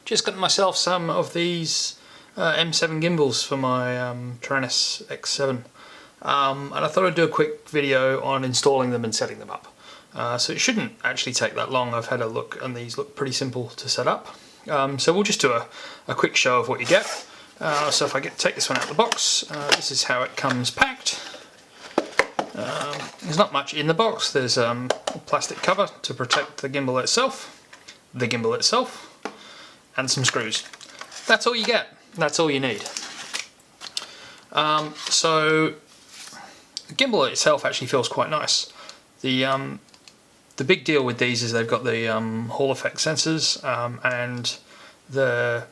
just got myself some of these M7 gimbals for my Taranis X7, and I thought I'd do a quick video on installing them and setting them up. So it shouldn't actually take that long. I've had a look and these look pretty simple to set up. So we'll just do a quick show of what you get. So if I take this one out of the box, this is how it comes packed. There's not much in the box. There's a plastic cover to protect the gimbal itself, and some screws. That's all you get. That's all you need. So the gimbal itself actually feels quite nice. The big deal with these is they've got the Hall effect sensors, and the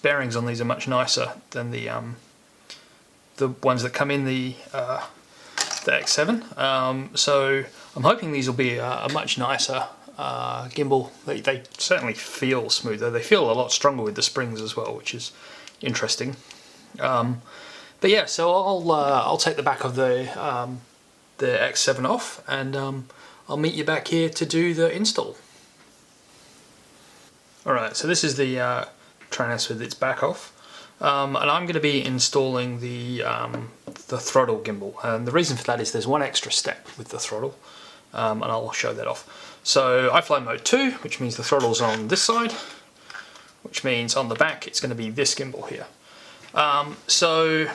bearings on these are much nicer than the ones that come in the X7. So I'm hoping these will be a much nicer gimbal. They certainly feel smoother. They feel a lot stronger with the springs as well, which is interesting. But yeah, so I'll take the back of the X7 off, and I'll meet you back here to do the install. Alright, so this is the Taranis with its back off, and I'm going to be installing the throttle gimbal, and the reason for that is there's one extra step with the throttle, and I'll show that off. So I fly mode 2, which means the throttle's on this side, which means on the back it's going to be this gimbal here. So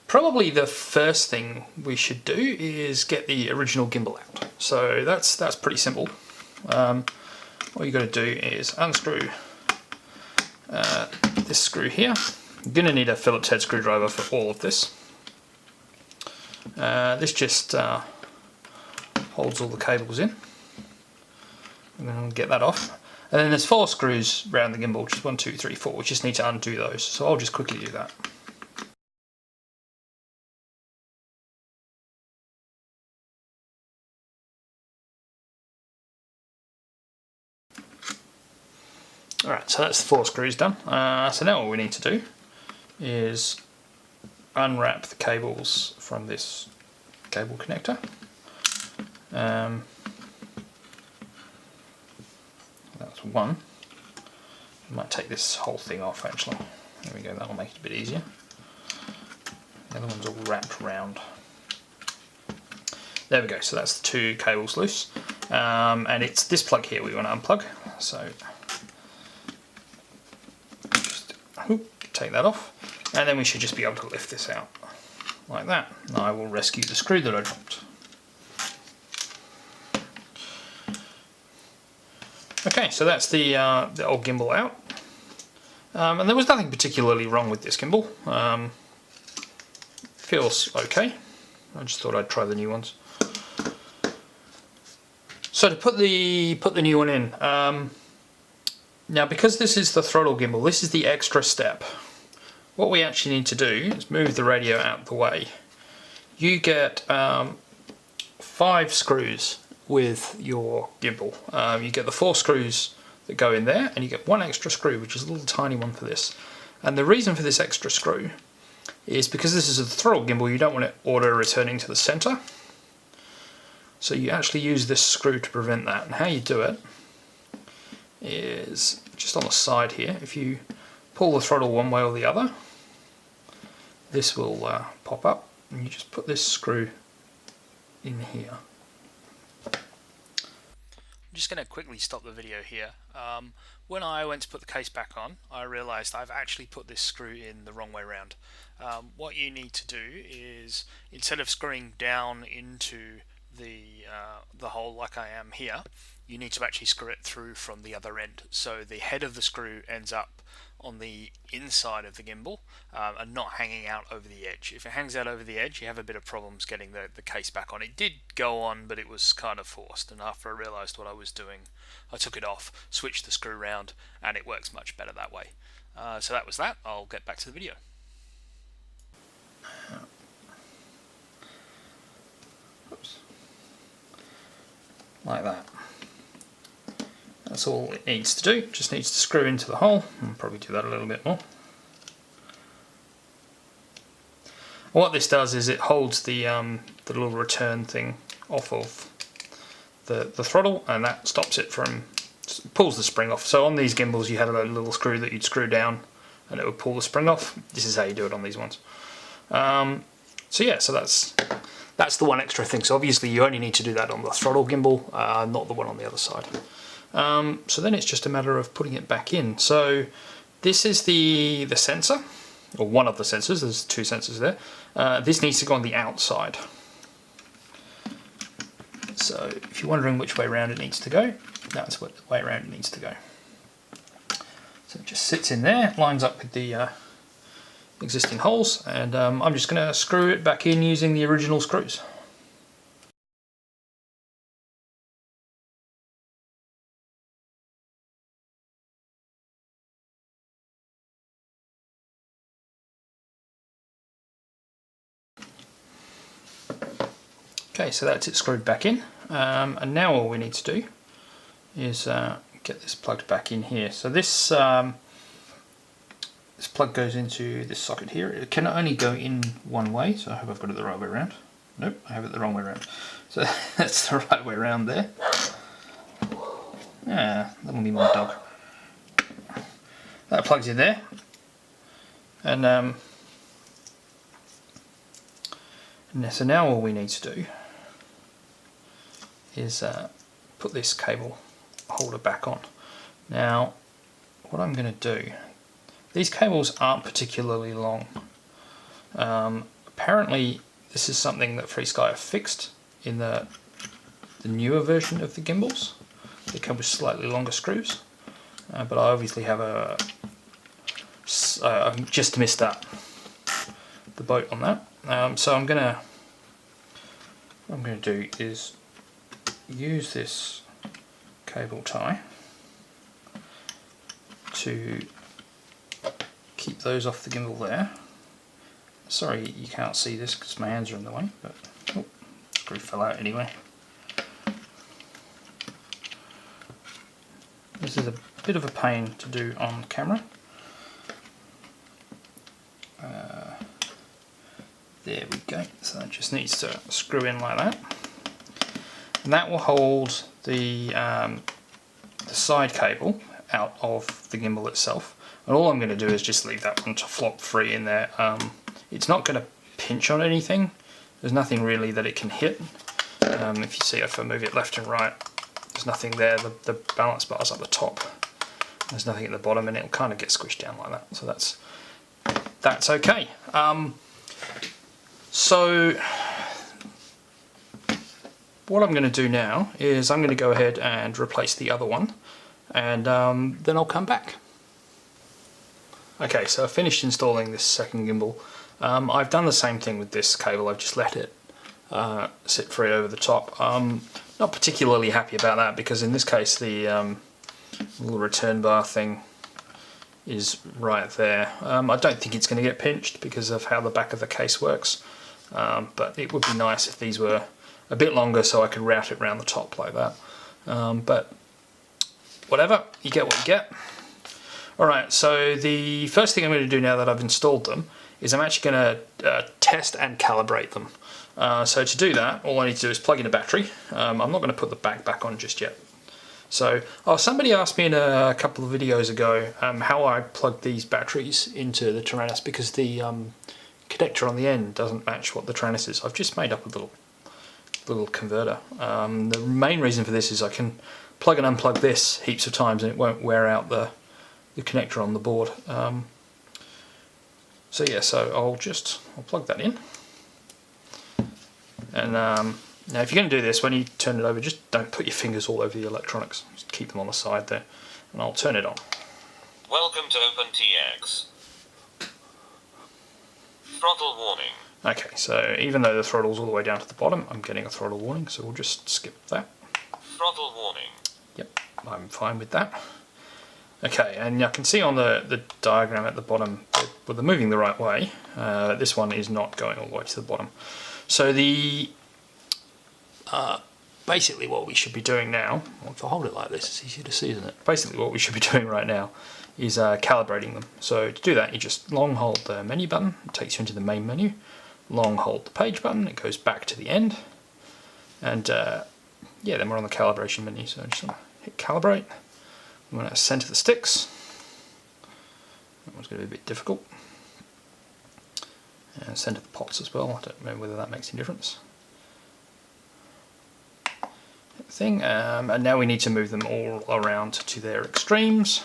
probably the first thing we should do is get the original gimbal out. So that's pretty simple. All you got to do is unscrew this screw here. You're going to need a Phillips head screwdriver for all of this. This just holds all the cables in. I'm going to get that off. And then there's 4 screws around the gimbal, just 1, 2, 3, 4. We just need to undo those. So I'll just quickly do that. Alright, so that's the 4 screws done. So now what we need to do is unwrap the cables from this cable connector. That's one. I might take this whole thing off actually. There we go, that'll make it a bit easier. The other one's all wrapped round. There we go, so that's the 2 cables loose. And it's this plug here we want to unplug. So take that off, and then we should just be able to lift this out like that. And I will rescue the screw that I dropped. Okay, so that's the old gimbal out, and there was nothing particularly wrong with this gimbal. Feels okay. I just thought I'd try the new ones. So to put the new one in. Now, because this is the throttle gimbal, this is the extra step. What we actually need to do is move the radio out of the way. You get 5 screws with your gimbal. You get the 4 screws that go in there, and you get 1 extra screw, which is a little tiny one for this. And the reason for this extra screw is because this is a throttle gimbal, you don't want it auto returning to the center. So you actually use this screw to prevent that. And how you do it is just on the side here. If you pull the throttle one way or the other, this will pop up, and you just put this screw in here. I'm just going to quickly stop the video here. When I went to put the case back on, I realized I've actually put this screw in the wrong way round. What you need to do is, instead of screwing down into the hole like I am here, you need to actually screw it through from the other end. So the head of the screw ends up on the inside of the gimbal and not hanging out over the edge. If it hangs out over the edge, you have a bit of problems getting the case back on. It did go on, but it was kind of forced, and after I realized what I was doing, I took it off, switched the screw around, and it works much better that way. So that was that. I'll get back to the video. Oops. Like that. That's all it needs to do. Just needs to screw into the hole. I'll probably do that a little bit more. What this does is it holds the little return thing off of the throttle, and that stops it from pulls the spring off. So on these gimbals you had a little screw that you'd screw down and it would pull the spring off. This is how you do it on these ones. So yeah, so that's the one extra thing. So obviously you only need to do that on the throttle gimbal, not the one on the other side. So then it's just a matter of putting it back in. So this is the sensor, or one of the sensors. There's two sensors there. This needs to go on the outside. So if you're wondering which way around it needs to go, that's what way around it needs to go. So it just sits in there, lines up with the existing holes, and I'm just going to screw it back in using the original screws. Okay, so that's it screwed back in, and now all we need to do is get this plugged back in here. So this this plug goes into this socket here. It can only go in one way, so I hope I've got it the right way around. Nope, I have it the wrong way around. So that's the right way around there. Yeah, that'll be my dog. That plugs in there, and so now all we need to do is put this cable holder back on. Now what I'm going to do, these cables aren't particularly long. Apparently this is something that FrSky have fixed in the newer version of the gimbals. They come with slightly longer screws, but I obviously have I've just missed the boat on that. So what I'm going to do is use this cable tie to keep those off the gimbal there. Sorry you can't see this because my hands are in the way, but oh, screw fell out anyway. This is a bit of a pain to do on camera. There we go, so that just needs to screw in like that. And that will hold the side cable out of the gimbal itself. And all I'm going to do is just leave that one to flop free in there. It's not going to pinch on anything. There's nothing really that it can hit. If you see, if I move it left and right, there's nothing there. The balance bar's at the top. There's nothing at the bottom, and it'll kind of get squished down like that. So that's okay. So what I'm going to do now is I'm going to go ahead and replace the other one, and then I'll come back. Okay, so I finished installing this second gimbal. I've done the same thing with this cable. I've just let it sit free over the top. Not particularly happy about that because in this case the little return bar thing is right there. I don't think it's going to get pinched because of how the back of the case works, but it would be nice if these were a bit longer so I could route it around the top like that. But whatever, you get what you get. Alright, so the first thing I'm going to do now that I've installed them is I'm actually going to test and calibrate them. So to do that, all I need to do is plug in a battery. I'm not going to put the back on just yet. So, somebody asked me in a couple of videos ago how I plug these batteries into the Taranis because the connector on the end doesn't match what the Taranis is. I've just made up a little converter. The main reason for this is I can plug and unplug this heaps of times and it won't wear out the connector on the board. So yeah, so I'll plug that in. And now if you're going to do this, when you turn it over, just don't put your fingers all over the electronics. Just keep them on the side there. And I'll turn it on. Welcome to OpenTX. Throttle warning. Okay, so even though the throttle's all the way down to the bottom, I'm getting a throttle warning, so we'll just skip that. Throttle warning. Yep, I'm fine with that. Okay, and I can see on the diagram at the bottom that they're moving the right way. This one is not going all the way to the bottom. So basically what we should be doing now, well, if I hold it like this, it's easier to see, isn't it? Basically what we should be doing right now is calibrating them. So to do that, you just long hold the menu button, it takes you into the main menu. Long hold the page button, it goes back to the end. And yeah, then we're on the calibration menu, so I just want to hit calibrate. I'm going to centre the sticks. That one's going to be a bit difficult. And centre the pots as well. I don't know whether that makes any difference. And now we need to move them all around to their extremes.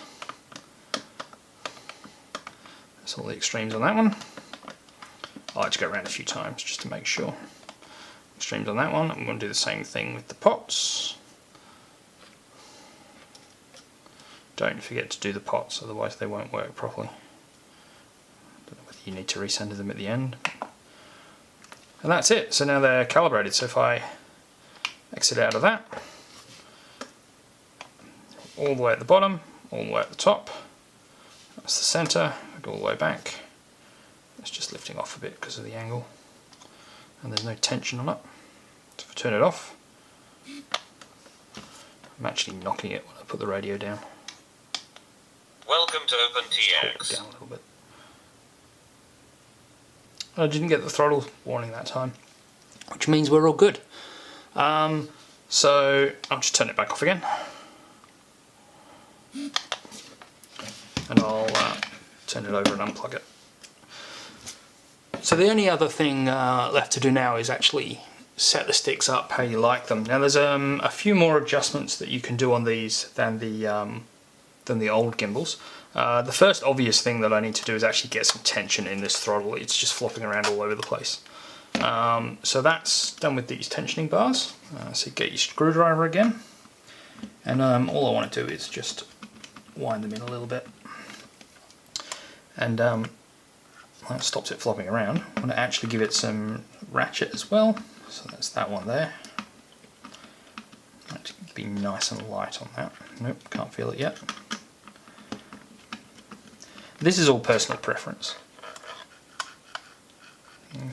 That's all the extremes on that one. I like to go around a few times just to make sure. Extremes on that one. I'm going to do the same thing with the pots. Don't forget to do the pots, otherwise they won't work properly. Don't know whether you need to recenter them at the end. And that's it. So now they're calibrated. So if I exit out of that, all the way at the bottom, all the way at the top, that's the centre, I go all the way back, it's just lifting off a bit because of the angle, and there's no tension on it. So if I turn it off, I'm actually knocking it when I put the radio down. Welcome to Hold it OpenTX. down a little bit. I didn't get the throttle warning that time, which means we're all good. So I'll just turn it back off again, and I'll turn it over and unplug it. So the only other thing left to do now is actually set the sticks up how you like them. Now there's a few more adjustments that you can do on these than the old gimbals. The first obvious thing that I need to do is actually get some tension in this throttle. It's just flopping around all over the place. So that's done with these tensioning bars. So get your screwdriver again, and all I want to do is just wind them in a little bit, and that stops it flopping around. I want to actually give it some ratchet as well, so that's that one there. Have to be nice and light on that. Nope, can't feel it yet. This is all personal preference.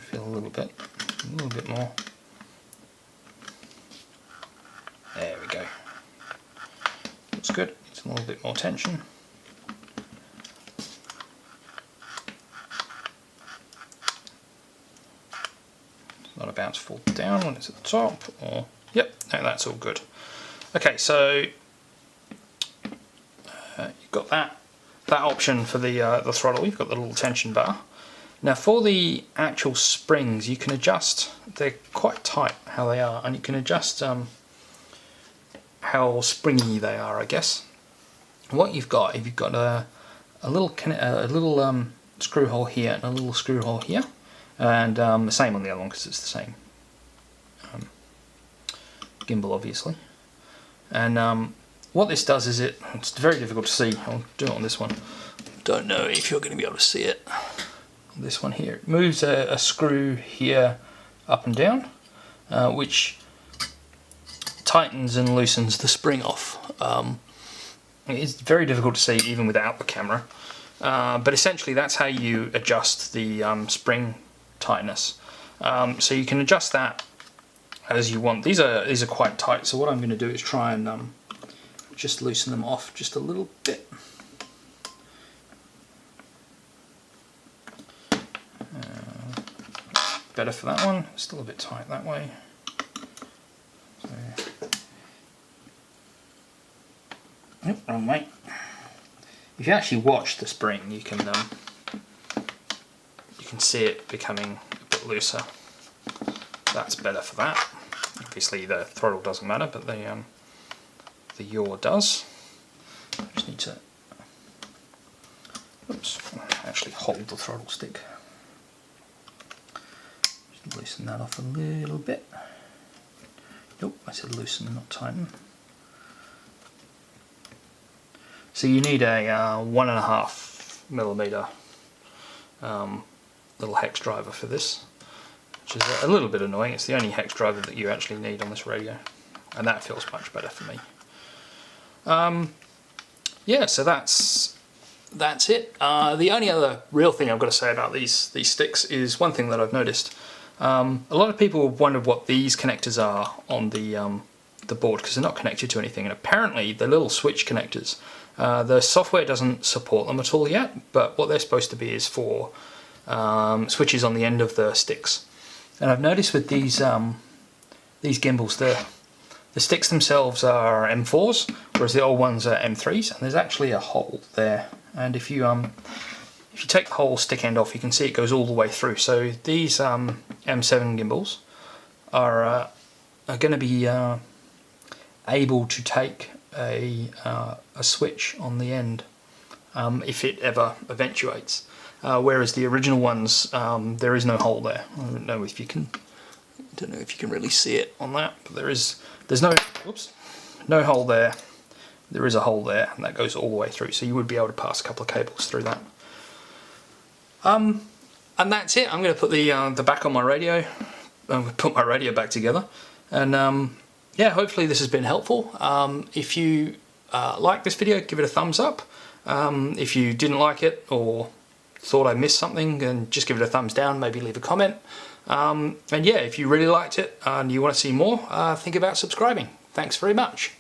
Feel a little bit more. There we go. Looks good. It's a little bit more tension. It's not about to fall down when it's at the top. Or yep, no, that's all good. Okay, so you've got that option for the throttle. You've got the little tension bar. Now for the actual springs, you can adjust, they're quite tight how they are, and you can adjust how springy they are, I guess. What you've got, if you've got a little screw hole here and a little screw hole here, and the same on the other one because it's the same gimbal obviously. And what this does is it's very difficult to see. I'll do it on this one. Don't know if you're going to be able to see it. This one here, it moves a screw here up and down, which tightens and loosens the spring off. It's very difficult to see even without the camera, but essentially that's how you adjust the spring tightness. So you can adjust that as you want. These are quite tight, so what I'm going to do is try and just loosen them off just a little bit. Better for that one, still a bit tight that way. So, nope, wrong way. If you actually watch the spring, you can see it becoming a bit looser. That's better for that. Obviously the throttle doesn't matter, but the yaw does. I just need to actually hold the throttle stick. Loosen that off a little bit. Nope, I said loosen, not tighten. So you need a 1.5mm little hex driver for this, which is a little bit annoying. It's the only hex driver that you actually need on this radio, and that feels much better for me. Yeah, so that's it. The only other real thing I've got to say about these sticks is one thing that I've noticed. A lot of people wonder what these connectors are on the board because they're not connected to anything, and apparently the little switch connectors, the software doesn't support them at all yet, but what they're supposed to be is for switches on the end of the sticks. And I've noticed with these gimbals, The sticks themselves are M4s, whereas the old ones are M3s, and there's actually a hole there. And if you take the whole stick end off, you can see it goes all the way through. So these M7 gimbals are going to be able to take a switch on the end if it ever eventuates. Whereas the original ones, there is no hole there. I don't know if you can really see it on that, but there's no hole there. There is a hole there, and that goes all the way through, so you would be able to pass a couple of cables through that. And that's it. I'm going to put the back on my radio, put my radio back together, and yeah, hopefully this has been helpful. If you like this video, give it a thumbs up. If you didn't like it or thought I missed something, then just give it a thumbs down, maybe leave a comment. And yeah, if you really liked it and you want to see more, think about subscribing. Thanks very much.